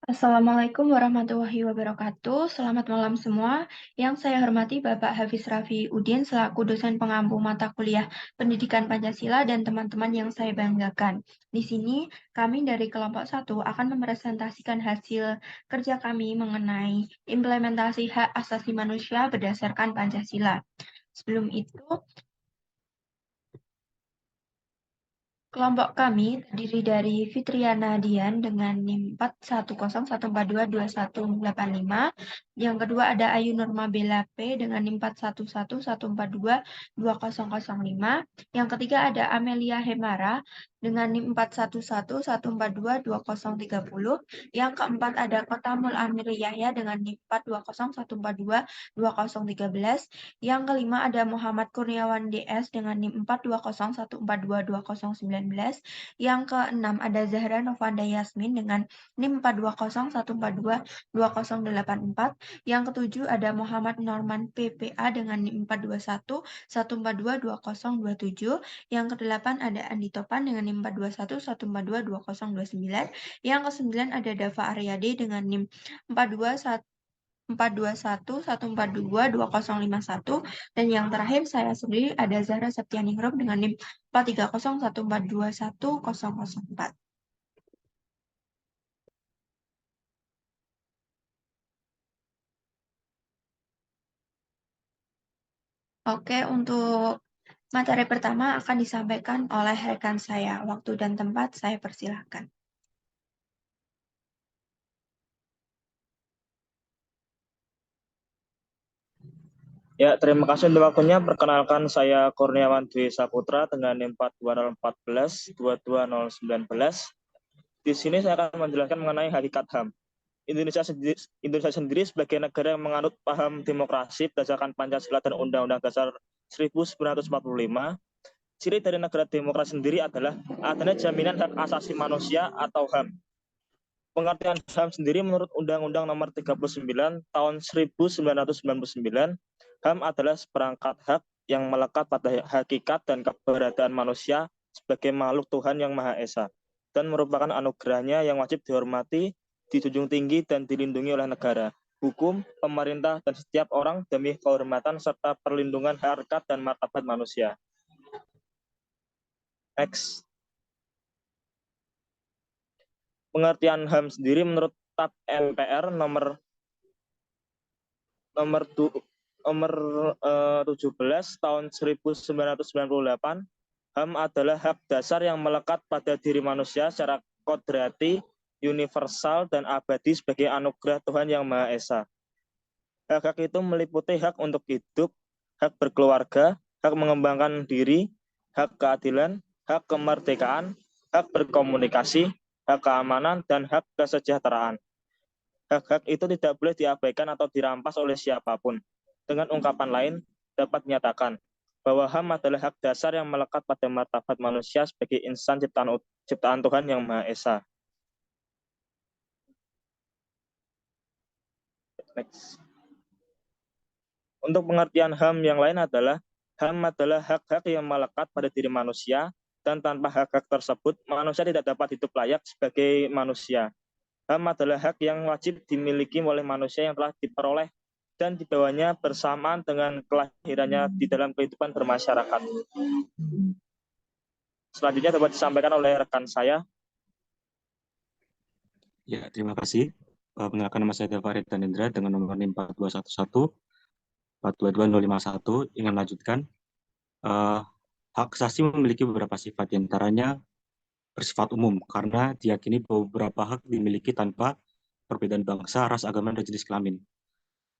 Assalamualaikum warahmatullahi wabarakatuh. Selamat malam semua. Yang saya hormati Bapak Hafiz Rafi Udin selaku dosen pengampu mata kuliah Pendidikan Pancasila dan teman-teman yang saya banggakan. Di sini kami dari kelompok 1 akan mepresentasikan hasil kerja kami mengenai implementasi hak asasi manusia berdasarkan Pancasila. Sebelum itu, kelompok kami terdiri dari Fitriana Dian dengan NIM 4101422185. Yang kedua ada Ayu Nurma Bella P dengan NIM 4111422005. Yang ketiga ada Amelia Hemara dengan NIM 4111422030. Yang keempat ada Kotamul Amir Yahya dengan NIM 4201422013. Yang kelima ada Muhammad Kurniawan DS dengan NIM 4201422019. Yang keenam ada Zahra Novanda Yasmin dengan NIM 4201422084. Yang ketujuh ada Muhammad Norman PPA dengan NIM 4211422027. Yang kedelapan ada Andi Topan dengan NIM 4211422029. Yang kesembilan ada Dava Aryade dengan NIM 4211421422051. Dan yang terakhir saya sendiri ada Zahra Septianingrum dengan NIM 43014211004. Oke, untuk materi pertama akan disampaikan oleh rekan saya. Waktu dan tempat saya persilahkan. Ya, terima kasih untuk waktunya. Perkenalkan saya Kurniawan Dwi Saputra dengan NIM 42014 Di sini saya akan menjelaskan mengenai hakikat HAM. Indonesia sendiri sebagai negara yang menganut paham demokrasi berdasarkan Pancasila dan Undang-Undang Dasar 1945. Ciri dari negara demokrasi sendiri adalah adanya jaminan hak asasi manusia atau HAM. Pengertian HAM sendiri menurut Undang-Undang Nomor 39 Tahun 1999, HAM adalah seperangkat hak yang melekat pada hakikat dan keberadaan manusia sebagai makhluk Tuhan yang Maha Esa dan merupakan anugerahnya yang wajib dihormati, dijunjung tinggi dan dilindungi oleh negara, hukum, pemerintah, dan setiap orang demi kehormatan serta perlindungan harkat dan martabat manusia. Next. Pengertian HAM sendiri menurut TAP MPR nomor 17 tahun 1998, HAM adalah hak dasar yang melekat pada diri manusia secara kodrati, universal, dan abadi sebagai anugerah Tuhan Yang Maha Esa. Hak-hak itu meliputi hak untuk hidup, hak berkeluarga, hak mengembangkan diri, hak keadilan, hak kemerdekaan, hak berkomunikasi, hak keamanan, dan hak kesejahteraan. Hak-hak itu tidak boleh diabaikan atau dirampas oleh siapapun. Dengan ungkapan lain, dapat menyatakan bahwa HAM adalah hak dasar yang melekat pada martabat manusia sebagai insan ciptaan Tuhan Yang Maha Esa. Next. Untuk pengertian HAM yang lain adalah HAM adalah hak-hak yang melekat pada diri manusia dan tanpa hak-hak tersebut manusia tidak dapat hidup layak sebagai manusia. HAM adalah hak yang wajib dimiliki oleh manusia yang telah diperoleh dan dibawanya bersamaan dengan kelahirannya di dalam kehidupan bermasyarakat. Selanjutnya dapat disampaikan oleh rekan saya. Ya, terima kasih. Perkenalkan nama saya Farid Danendra dengan nomor NIM 4211 422051. Ingin lanjutkan. Hak asasi memiliki beberapa sifat, diantaranya bersifat umum karena diyakini bahwa beberapa hak dimiliki tanpa perbedaan bangsa, ras, agama, dan jenis kelamin.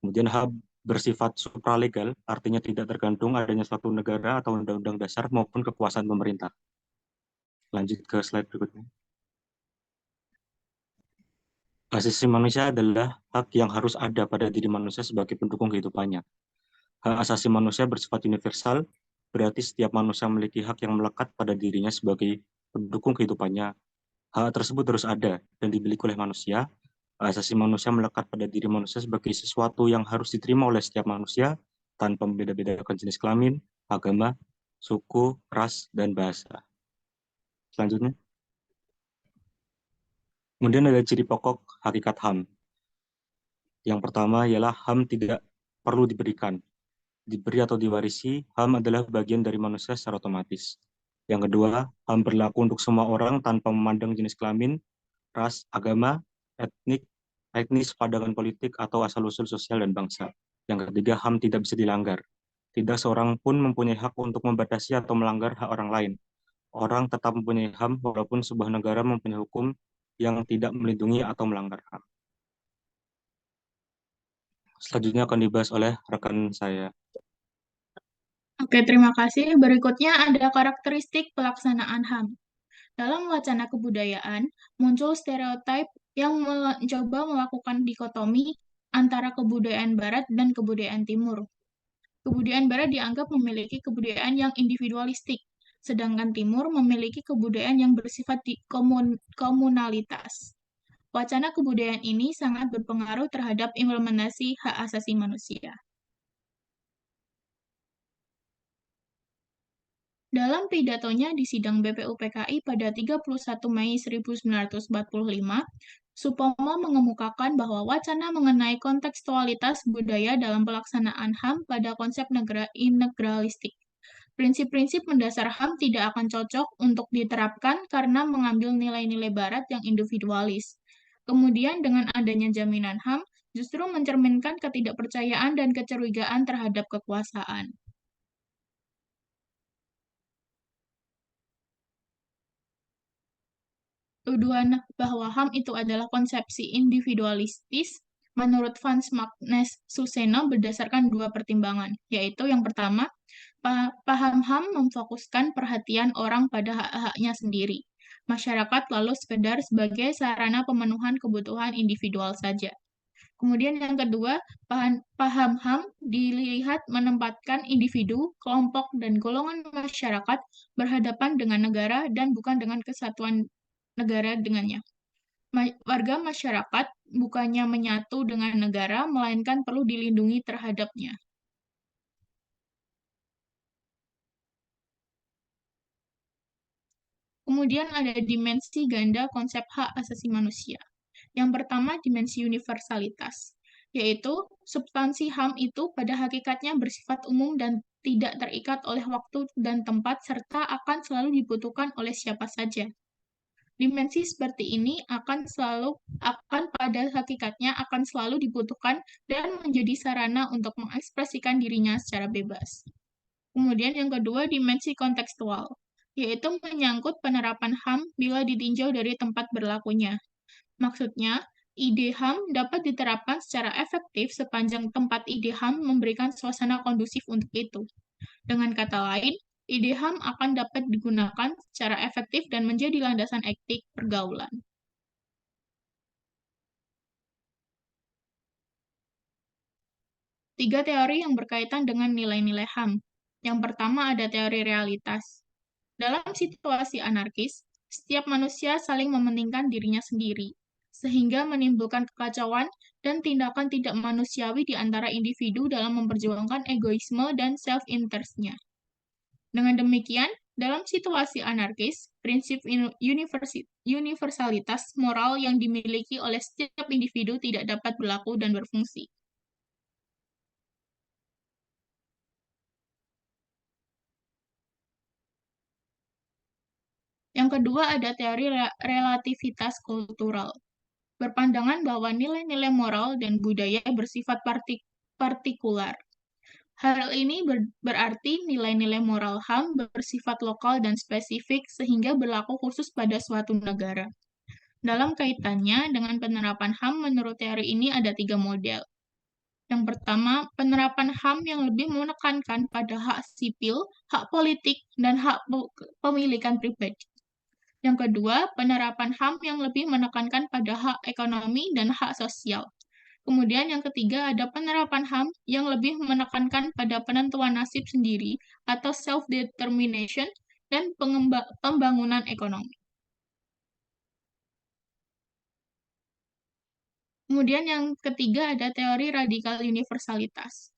Kemudian hak bersifat supralegal, artinya tidak tergantung adanya suatu negara atau undang-undang dasar maupun kekuasaan pemerintah. Lanjut ke slide berikutnya. Hak asasi manusia adalah hak yang harus ada pada diri manusia sebagai pendukung kehidupannya. Hak asasi manusia bersifat universal, berarti setiap manusia memiliki hak yang melekat pada dirinya sebagai pendukung kehidupannya. Hak tersebut harus ada dan dimiliki oleh manusia. Hak asasi manusia melekat pada diri manusia sebagai sesuatu yang harus diterima oleh setiap manusia tanpa membeda-bedakan jenis kelamin, agama, suku, ras, dan bahasa. Selanjutnya. Kemudian ada ciri pokok hakikat HAM. Yang pertama ialah HAM tidak perlu diberikan. Diberi atau diwarisi, HAM adalah bagian dari manusia secara otomatis. Yang kedua, HAM berlaku untuk semua orang tanpa memandang jenis kelamin, ras, agama, etnis, pandangan politik, atau asal-usul sosial dan bangsa. Yang ketiga, HAM tidak bisa dilanggar. Tidak seorang pun mempunyai hak untuk membatasi atau melanggar hak orang lain. Orang tetap mempunyai HAM walaupun sebuah negara mempunyai hukum yang tidak melindungi atau melanggar HAM. Selanjutnya akan dibahas oleh rekan saya. Oke, terima kasih. Berikutnya ada karakteristik pelaksanaan HAM. Dalam wacana kebudayaan, muncul stereotip yang mencoba melakukan dikotomi antara kebudayaan Barat dan kebudayaan Timur. Kebudayaan Barat dianggap memiliki kebudayaan yang individualistik, sedangkan Timur memiliki kebudayaan yang bersifat komunalitas. Wacana kebudayaan ini sangat berpengaruh terhadap implementasi hak asasi manusia. Dalam pidatonya di sidang BPUPKI pada 31 Mei 1945, Supomo mengemukakan bahwa wacana mengenai kontekstualitas budaya dalam pelaksanaan HAM pada konsep negara integralistik. Prinsip-prinsip mendasar HAM tidak akan cocok untuk diterapkan karena mengambil nilai-nilai Barat yang individualis. Kemudian dengan adanya jaminan HAM, justru mencerminkan ketidakpercayaan dan kecurigaan terhadap kekuasaan. Tuduhan bahwa HAM itu adalah konsepsi individualistis, menurut Frans Magnus Suseno berdasarkan dua pertimbangan, yaitu yang pertama, paham HAM memfokuskan perhatian orang pada hak-haknya sendiri. Masyarakat lalu sekedar sebagai sarana pemenuhan kebutuhan individual saja. Kemudian yang kedua, paham HAM dilihat menempatkan individu, kelompok, dan golongan masyarakat berhadapan dengan negara dan bukan dengan kesatuan negara dengannya. Warga masyarakat bukannya menyatu dengan negara, melainkan perlu dilindungi terhadapnya. Kemudian ada dimensi ganda konsep hak asasi manusia. Yang pertama, dimensi universalitas, yaitu substansi HAM itu pada hakikatnya bersifat umum dan tidak terikat oleh waktu dan tempat, serta akan selalu dibutuhkan oleh siapa saja. Dimensi seperti ini akan pada hakikatnya akan selalu dibutuhkan dan menjadi sarana untuk mengekspresikan dirinya secara bebas. Kemudian yang kedua, dimensi kontekstual, yaitu menyangkut penerapan HAM bila ditinjau dari tempat berlakunya. Maksudnya, ide HAM dapat diterapkan secara efektif sepanjang tempat ide HAM memberikan suasana kondusif untuk itu. Dengan kata lain, ide HAM akan dapat digunakan secara efektif dan menjadi landasan etik pergaulan. Tiga teori yang berkaitan dengan nilai-nilai HAM. Yang pertama ada teori realitas. Dalam situasi anarkis, setiap manusia saling mementingkan dirinya sendiri, sehingga menimbulkan kekacauan dan tindakan tidak manusiawi di antara individu dalam memperjuangkan egoisme dan self-interest-nya. Dengan demikian, dalam situasi anarkis, prinsip universalitas moral yang dimiliki oleh setiap individu tidak dapat berlaku dan berfungsi. Yang kedua ada teori relativitas kultural. Berpandangan bahwa nilai-nilai moral dan budaya bersifat partikular. Hal ini berarti nilai-nilai moral HAM bersifat lokal dan spesifik sehingga berlaku khusus pada suatu negara. Dalam kaitannya dengan penerapan HAM menurut teori ini ada tiga model. Yang pertama, penerapan HAM yang lebih menekankan pada hak sipil, hak politik, dan hak pemilikan pribadi. Yang kedua, penerapan HAM yang lebih menekankan pada hak ekonomi dan hak sosial. Kemudian yang ketiga ada penerapan HAM yang lebih menekankan pada penentuan nasib sendiri atau self-determination dan pembangunan ekonomi. Kemudian yang ketiga ada teori radikal universalitas.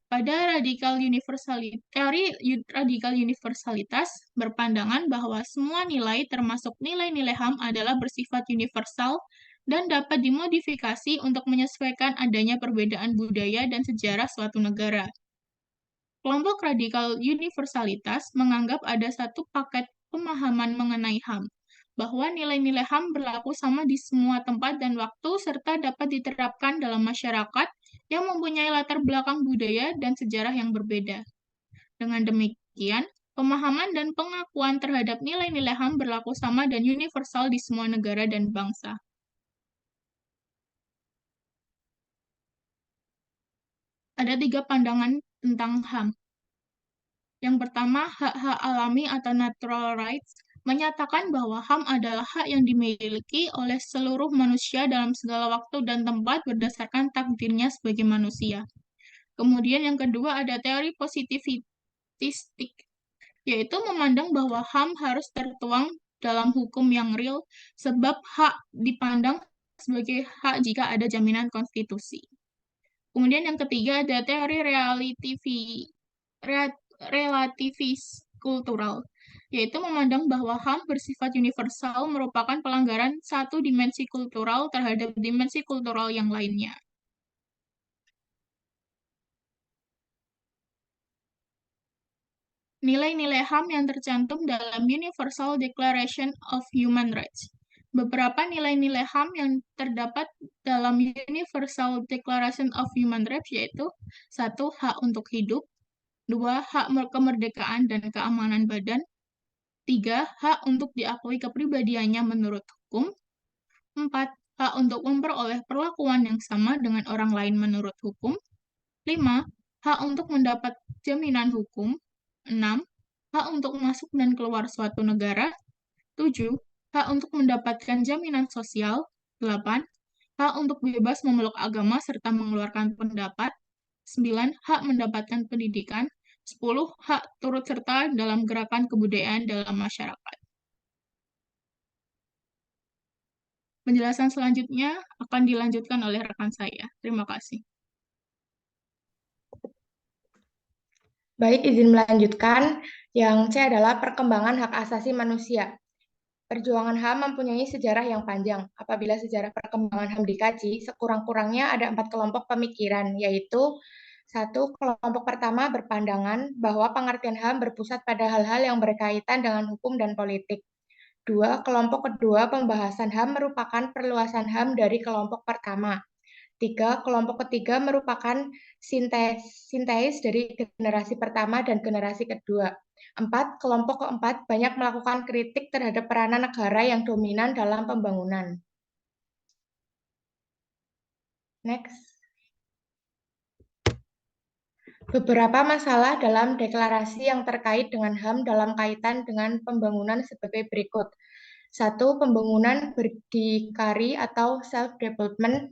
Pada teori radikal universalitas berpandangan bahwa semua nilai termasuk nilai-nilai HAM adalah bersifat universal dan dapat dimodifikasi untuk menyesuaikan adanya perbedaan budaya dan sejarah suatu negara. Kelompok radikal universalitas menganggap ada satu paket pemahaman mengenai HAM, bahwa nilai-nilai HAM berlaku sama di semua tempat dan waktu, serta dapat diterapkan dalam masyarakat yang mempunyai latar belakang budaya dan sejarah yang berbeda. Dengan demikian, pemahaman dan pengakuan terhadap nilai-nilai HAM berlaku sama dan universal di semua negara dan bangsa. Ada 3 pandangan tentang HAM. Yang pertama, hak-hak alami atau natural rights menyatakan bahwa HAM adalah hak yang dimiliki oleh seluruh manusia dalam segala waktu dan tempat berdasarkan takdirnya sebagai manusia. Kemudian yang kedua ada teori positivistik, yaitu memandang bahwa HAM harus tertuang dalam hukum yang real, sebab hak dipandang sebagai hak jika ada jaminan konstitusi. Kemudian yang ketiga ada teori relativis kultural, yaitu memandang bahwa HAM bersifat universal merupakan pelanggaran satu dimensi kultural terhadap dimensi kultural yang lainnya. Nilai-nilai HAM yang tercantum dalam Universal Declaration of Human Rights. Beberapa nilai-nilai HAM yang terdapat dalam Universal Declaration of Human Rights yaitu 1. Hak untuk hidup, 2. Hak kemerdekaan dan keamanan badan, 3. Hak untuk diakui kepribadiannya menurut hukum, 4. Hak untuk memperoleh perlakuan yang sama dengan orang lain menurut hukum, 5. Hak untuk mendapat jaminan hukum, 6. Hak untuk masuk dan keluar suatu negara, 7. Hak untuk mendapatkan jaminan sosial, 8. Hak untuk bebas memeluk agama serta mengeluarkan pendapat, 9. Hak mendapatkan pendidikan, 10. Hak turut serta dalam gerakan kebudayaan dalam masyarakat. Penjelasan selanjutnya akan dilanjutkan oleh rekan saya. Terima kasih. Baik, izin melanjutkan. Yang C adalah perkembangan hak asasi manusia. Perjuangan HAM mempunyai sejarah yang panjang. Apabila sejarah perkembangan HAM dikaji, sekurang-kurangnya ada 4 kelompok pemikiran, yaitu 1. Kelompok pertama berpandangan bahwa pengertian HAM berpusat pada hal-hal yang berkaitan dengan hukum dan politik. 2. Kelompok kedua pembahasan HAM merupakan perluasan HAM dari kelompok pertama. 3. Kelompok ketiga merupakan sintesis dari generasi pertama dan generasi kedua. 4. Kelompok keempat banyak melakukan kritik terhadap peranan negara yang dominan dalam pembangunan. Next. Beberapa masalah dalam deklarasi yang terkait dengan HAM dalam kaitan dengan pembangunan sebagai berikut. 1. Pembangunan berdikari atau self-development.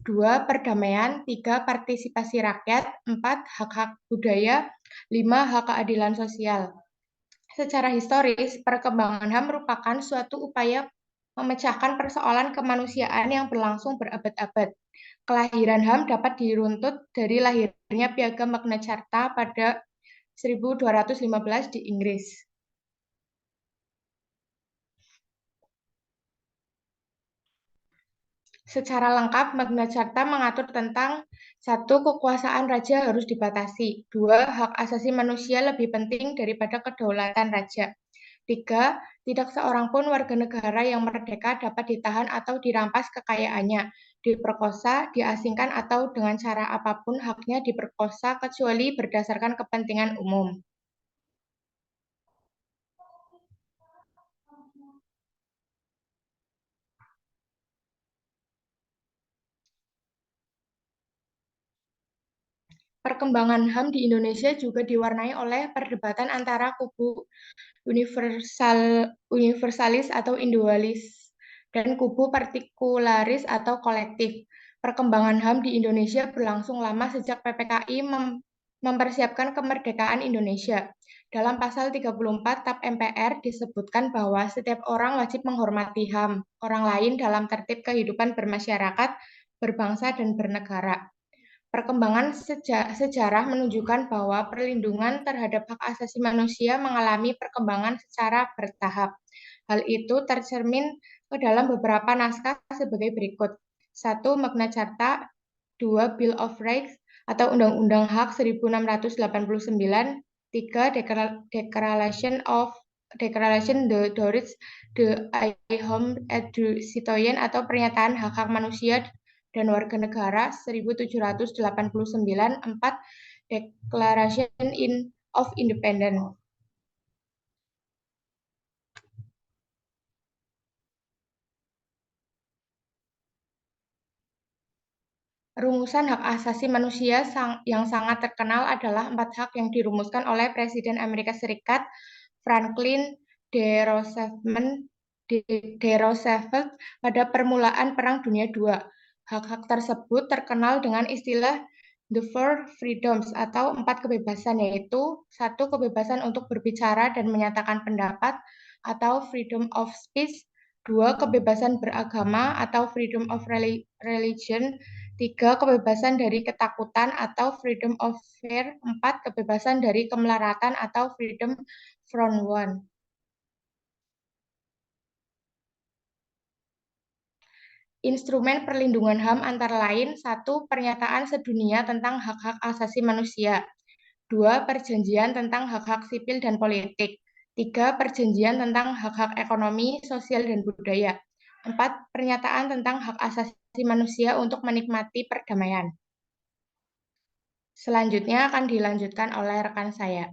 2. Perdamaian. 3. Partisipasi rakyat. 4. Hak-hak budaya. 5. Hak keadilan sosial. Secara historis, perkembangan HAM merupakan suatu upaya memecahkan persoalan kemanusiaan yang berlangsung berabad-abad. Kelahiran HAM dapat diruntut dari lahirnya Piagam Magna Carta pada 1215 di Inggris. Secara lengkap, Magna Carta mengatur tentang 1. Kekuasaan raja harus dibatasi. 2. Hak asasi manusia lebih penting daripada kedaulatan raja. 3. Tidak seorang pun warga negara yang merdeka dapat ditahan atau dirampas kekayaannya, diperkosa, diasingkan, atau dengan cara apapun haknya diperkosa kecuali berdasarkan kepentingan umum. Perkembangan HAM di Indonesia juga diwarnai oleh perdebatan antara kubu universalis atau individualis dan kubu partikularis atau kolektif. Perkembangan HAM di Indonesia berlangsung lama sejak PPKI mempersiapkan kemerdekaan Indonesia. Dalam pasal 34 TAP MPR disebutkan bahwa setiap orang wajib menghormati HAM orang lain dalam tertib kehidupan bermasyarakat, berbangsa, dan bernegara. Perkembangan sejarah menunjukkan bahwa perlindungan terhadap hak asasi manusia mengalami perkembangan secara bertahap. Hal itu tercermin ke dalam beberapa naskah sebagai berikut. 1. Magna Carta, 2. Bill of Rights atau Undang-Undang Hak 1689, 3. Declaration de Droits de l'Homme et du Citoyen atau Pernyataan Hak-Hak Manusia dan Warga Negara 1789, 4. Declaration of Independence. Rumusan hak asasi manusia yang sangat terkenal adalah 4 hak yang dirumuskan oleh Presiden Amerika Serikat Franklin D. Roosevelt pada permulaan Perang Dunia II. Hak-hak tersebut terkenal dengan istilah The Four Freedoms atau 4 kebebasan, yaitu 1. Kebebasan untuk berbicara dan menyatakan pendapat atau freedom of speech, 2. Kebebasan beragama atau freedom of religion, 3. Kebebasan dari ketakutan atau freedom of fear, 4. Kebebasan dari kemelaratan atau freedom from want. Instrumen perlindungan HAM antara lain 1. Pernyataan sedunia tentang hak-hak asasi manusia, 2. Perjanjian tentang hak-hak sipil dan politik, 3. Perjanjian tentang hak-hak ekonomi, sosial, dan budaya, 4. Pernyataan tentang hak asasi manusia untuk menikmati perdamaian. Selanjutnya akan dilanjutkan oleh rekan saya.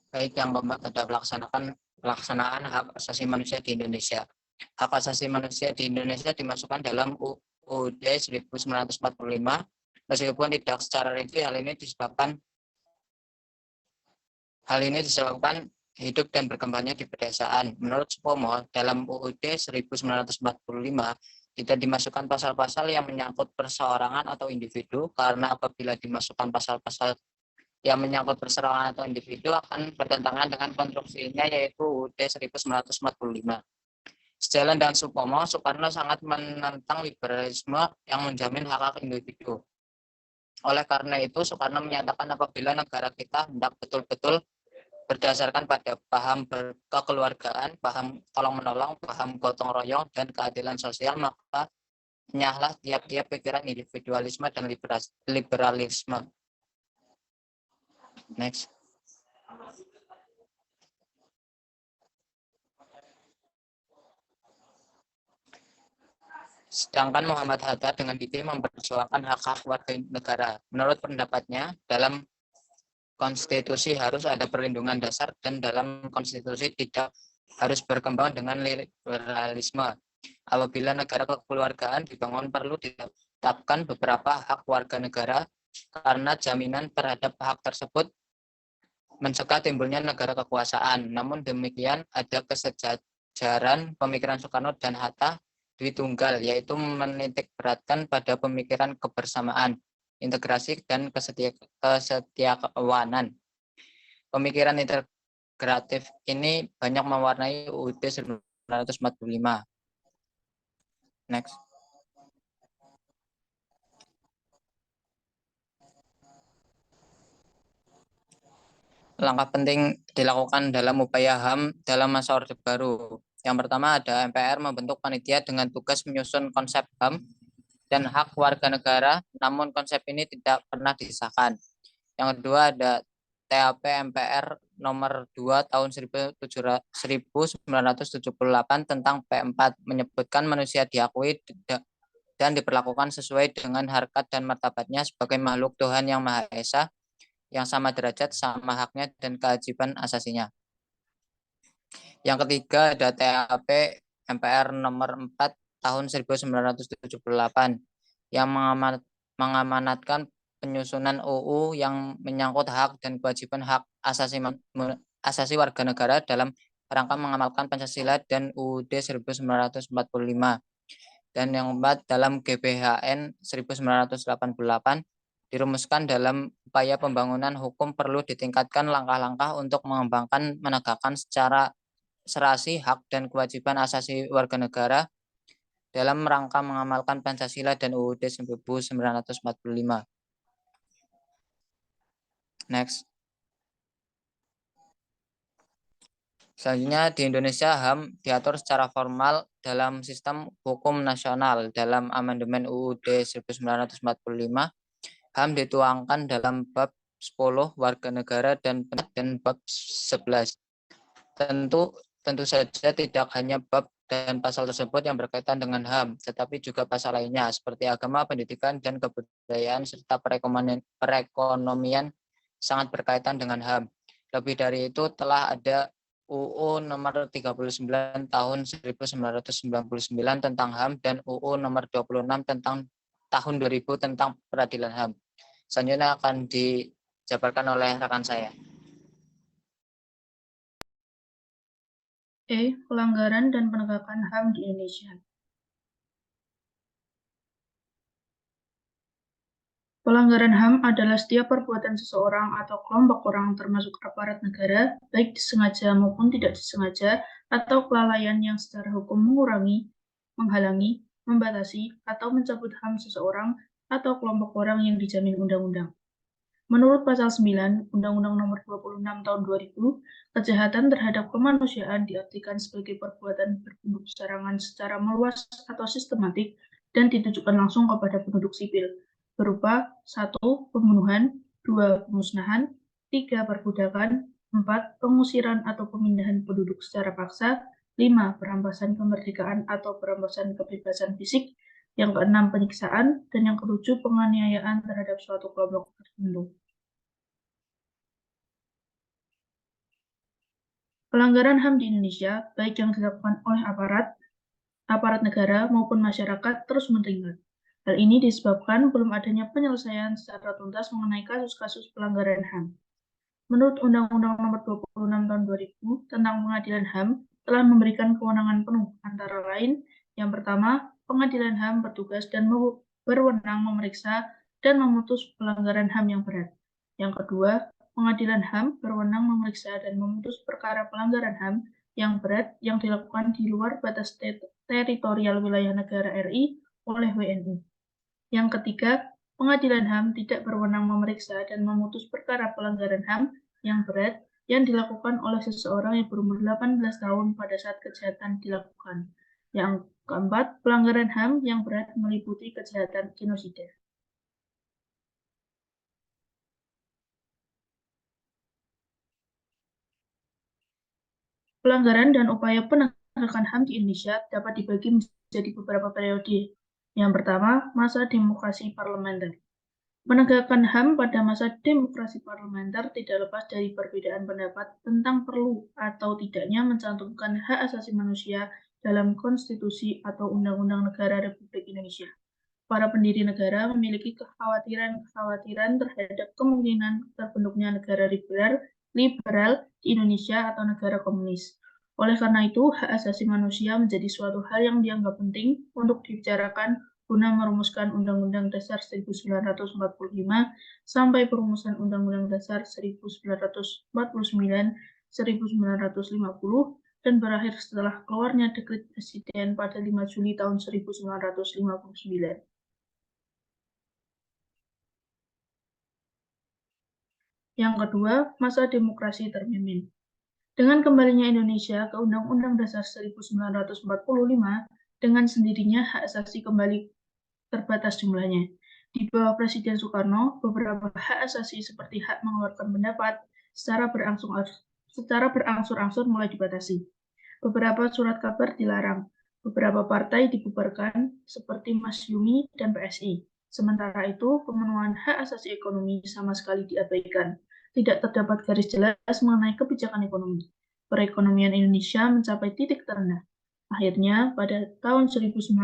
Baik, yang keempat ada pelaksanaan hak asasi manusia di Indonesia. Hak asasi manusia di Indonesia dimasukkan dalam UUD 1945, meskipun tidak secara rinci. Hal ini disebabkan hidup dan berkembangnya di pedesaan. Menurut Supomo, dalam UUD 1945 tidak dimasukkan pasal-pasal yang menyangkut perseorangan atau individu, karena apabila dimasukkan pasal-pasal yang menyangkut perseorangan atau individu akan bertentangan dengan konstruksinya, yaitu UUD 1945. Sejalan dengan Supomo, Soekarno sangat menentang liberalisme yang menjamin hak-hak individu. Oleh karena itu, Soekarno menyatakan apabila negara kita hendak betul-betul berdasarkan pada paham kekeluargaan, paham tolong-menolong, paham gotong royong, dan keadilan sosial, maka nyahlah tiap-tiap pikiran individualisme dan liberalisme. Next. Sedangkan Muhammad Hatta dengan gigih memperjuangkan hak-hak warga negara. Menurut pendapatnya, dalam konstitusi harus ada perlindungan dasar dan dalam konstitusi tidak harus berkembang dengan liberalisme. Apabila negara kekeluargaan dibangun, perlu ditetapkan beberapa hak warga negara karena jaminan terhadap hak tersebut mencegah timbulnya negara kekuasaan. Namun demikian, ada kesejajaran pemikiran Soekarno dan Hatta Dwi Tunggal, yaitu menitik beratkan pada pemikiran kebersamaan, integrasi, dan kesetiakawanan. Pemikiran integratif ini banyak mewarnai UUD 1945. Next. Langkah penting dilakukan dalam upaya HAM dalam masa Orde Baru. Yang pertama ada MPR membentuk panitia dengan tugas menyusun konsep HAM dan hak warga negara, namun konsep ini tidak pernah disahkan. Yang kedua ada TAP MPR nomor 2 tahun 1978 tentang P4 menyebutkan manusia diakui dan diperlakukan sesuai dengan harkat dan martabatnya sebagai makhluk Tuhan yang Maha Esa, yang sama derajat, sama haknya, dan kewajiban asasinya. Yang ketiga ada TAP MPR nomor 4 tahun 1978 yang mengamanatkan penyusunan UU yang menyangkut hak dan kewajiban hak asasi warga negara dalam rangka mengamalkan Pancasila dan UUD 1945. Dan yang keempat, dalam GBHN 1988 dirumuskan dalam upaya pembangunan hukum perlu ditingkatkan langkah-langkah untuk mengembangkan, menegakkan secara serasi hak dan kewajiban asasi warga negara dalam rangka mengamalkan Pancasila dan UUD 1945. Next. Selanjutnya di Indonesia HAM diatur secara formal dalam sistem hukum nasional. Dalam amandemen UUD 1945, HAM dituangkan dalam bab 10 warga negara dan bab 11. Tentu saja tidak hanya bab dan pasal tersebut yang berkaitan dengan HAM, tetapi juga pasal lainnya seperti agama, pendidikan, dan kebudayaan serta perekonomian sangat berkaitan dengan HAM. Lebih dari itu telah ada UU nomor 39 tahun 1999 tentang HAM dan UU nomor 26 tentang tahun 2000 tentang peradilan HAM. Selanjutnya akan dijabarkan oleh rekan saya. Pelanggaran dan penegakan HAM di Indonesia. Pelanggaran HAM adalah setiap perbuatan seseorang atau kelompok orang termasuk aparat negara, baik disengaja maupun tidak disengaja, atau kelalaian yang secara hukum mengurangi, menghalangi, membatasi, atau mencabut HAM seseorang atau kelompok orang yang dijamin undang-undang. Menurut Pasal 9 Undang-Undang Nomor 26 Tahun 2000, kejahatan terhadap kemanusiaan diartikan sebagai perbuatan berbentuk serangan secara meluas atau sistematik dan ditujukan langsung kepada penduduk sipil, berupa 1. Pembunuhan, 2. Pemusnahan, 3. Perbudakan, 4. Pengusiran atau pemindahan penduduk secara paksa, 5. Perampasan kemerdekaan atau perampasan kebebasan fisik, yang keenam penyiksaan, dan yang ketujuh penganiayaan terhadap suatu kelompok tertentu. Pelanggaran HAM di Indonesia, baik yang dilakukan oleh aparat negara maupun masyarakat terus meningkat. Hal ini disebabkan belum adanya penyelesaian secara tuntas mengenai kasus-kasus pelanggaran HAM. Menurut Undang-Undang Nomor 26 Tahun 2000 tentang Pengadilan HAM telah memberikan kewenangan penuh antara lain yang pertama, Pengadilan HAM bertugas dan berwenang memeriksa dan memutus pelanggaran HAM yang berat. Yang kedua, Pengadilan HAM berwenang memeriksa dan memutus perkara pelanggaran HAM yang berat yang dilakukan di luar batas teritorial wilayah negara RI oleh WNI. Yang ketiga, Pengadilan HAM tidak berwenang memeriksa dan memutus perkara pelanggaran HAM yang berat yang dilakukan oleh seseorang yang berumur 18 tahun pada saat kejahatan dilakukan. Yang keempat, pelanggaran HAM yang berat meliputi kejahatan genosida. Pelanggaran dan upaya penegakan HAM di Indonesia dapat dibagi menjadi beberapa periode. Yang pertama, masa demokrasi parlementer. Penegakan HAM pada masa demokrasi parlementer tidak lepas dari perbedaan pendapat tentang perlu atau tidaknya mencantumkan hak asasi manusia dalam konstitusi atau undang-undang negara Republik Indonesia. Para pendiri negara memiliki kekhawatiran terhadap kemungkinan terbentuknya negara liberal di Indonesia atau negara komunis. Oleh karena itu, hak asasi manusia menjadi suatu hal yang dianggap penting untuk dibicarakan guna merumuskan Undang-Undang Dasar 1945 sampai perumusan Undang-Undang Dasar 1949, 1950, dan berakhir setelah keluarnya dekret Presiden pada 5 Juli tahun 1959. Yang kedua, masa demokrasi terpimpin. Dengan kembalinya Indonesia ke Undang-Undang Dasar 1945, dengan sendirinya hak asasi kembali terbatas jumlahnya. Di bawah Presiden Soekarno, beberapa hak asasi seperti hak mengeluarkan pendapat secara berangsur-angsur mulai dibatasi. Beberapa surat kabar dilarang, beberapa partai dibubarkan seperti Masyumi dan PSI. Sementara itu, pemenuhan hak asasi ekonomi sama sekali diabaikan. Tidak terdapat garis jelas mengenai kebijakan ekonomi. Perekonomian Indonesia mencapai titik terendah. Akhirnya, pada tahun 1966,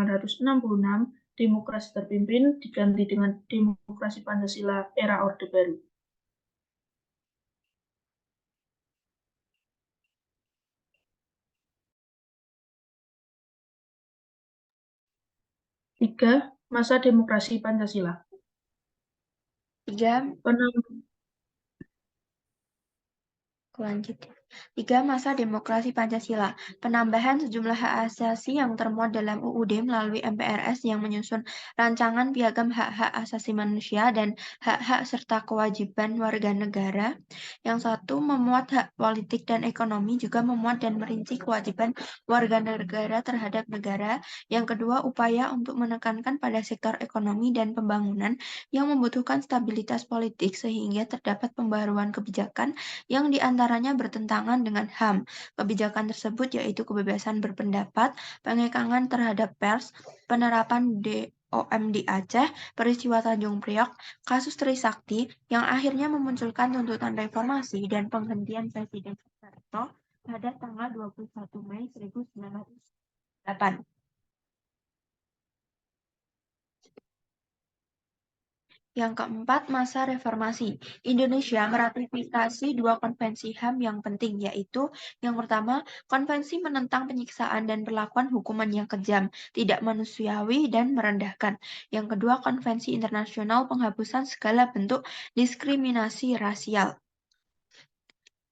demokrasi terpimpin diganti dengan demokrasi Pancasila era Orde Baru. Tiga, masa demokrasi Pancasila. 3. Lanjut. 3. Masa demokrasi Pancasila. Penambahan sejumlah hak asasi yang termuat dalam UUD melalui MPRS yang menyusun rancangan piagam hak-hak asasi manusia dan hak-hak serta kewajiban warga negara. Yang satu, memuat hak politik dan ekonomi, juga memuat dan merinci kewajiban warga negara terhadap negara. Yang kedua, upaya untuk menekankan pada sektor ekonomi dan pembangunan yang membutuhkan stabilitas politik sehingga terdapat pembaruan kebijakan yang diantaranya bertentangan dengan HAM. Kebijakan tersebut yaitu kebebasan berpendapat, pengekangan terhadap pers, penerapan DOM di Aceh, peristiwa Tanjung Priok, kasus Trisakti yang akhirnya memunculkan tuntutan reformasi dan penghentian Presiden Soeharto pada tanggal 21 Mei 1908. Yang keempat, masa reformasi. Indonesia meratifikasi 2 konvensi HAM yang penting, yaitu yang pertama, konvensi menentang penyiksaan dan perlakuan hukuman yang kejam, tidak manusiawi, dan merendahkan. Yang kedua, konvensi internasional penghapusan segala bentuk diskriminasi rasial.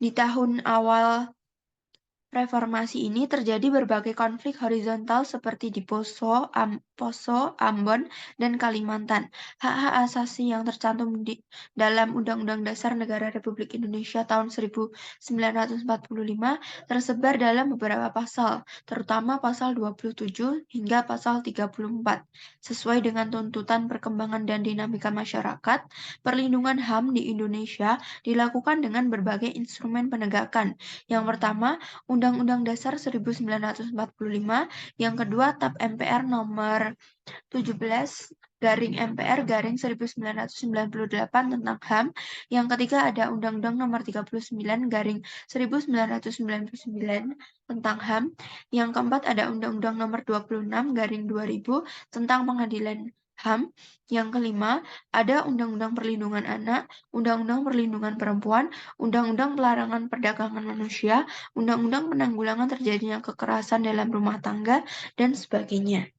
Di tahun awal reformasi ini terjadi berbagai konflik horizontal seperti di Poso, Ambon, dan Kalimantan. Hak-hak asasi yang tercantum di dalam Undang-Undang Dasar Negara Republik Indonesia tahun 1945 tersebar dalam beberapa pasal, terutama pasal 27 hingga pasal 34. Sesuai dengan tuntutan perkembangan dan dinamika masyarakat, perlindungan HAM di Indonesia dilakukan dengan berbagai instrumen penegakan. Yang pertama, Undang-Undang Dasar 1945, yang kedua TAP MPR nomor 17/MPR/1998 tentang HAM, yang ketiga ada Undang-Undang nomor 39/1999 tentang HAM, yang keempat ada Undang-Undang nomor 26/2000 tentang Pengadilan HAM, yang kelima ada Undang-Undang Perlindungan Anak, Undang-Undang Perlindungan Perempuan, Undang-Undang Pelarangan Perdagangan Manusia, Undang-Undang Penanggulangan Terjadinya Kekerasan dalam Rumah Tangga, dan sebagainya.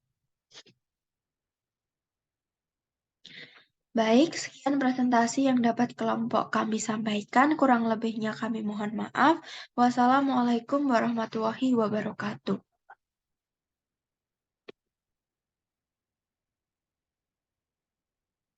Baik, sekian presentasi yang dapat kelompok kami sampaikan. Kurang lebihnya kami mohon maaf. Wassalamualaikum warahmatullahi wabarakatuh.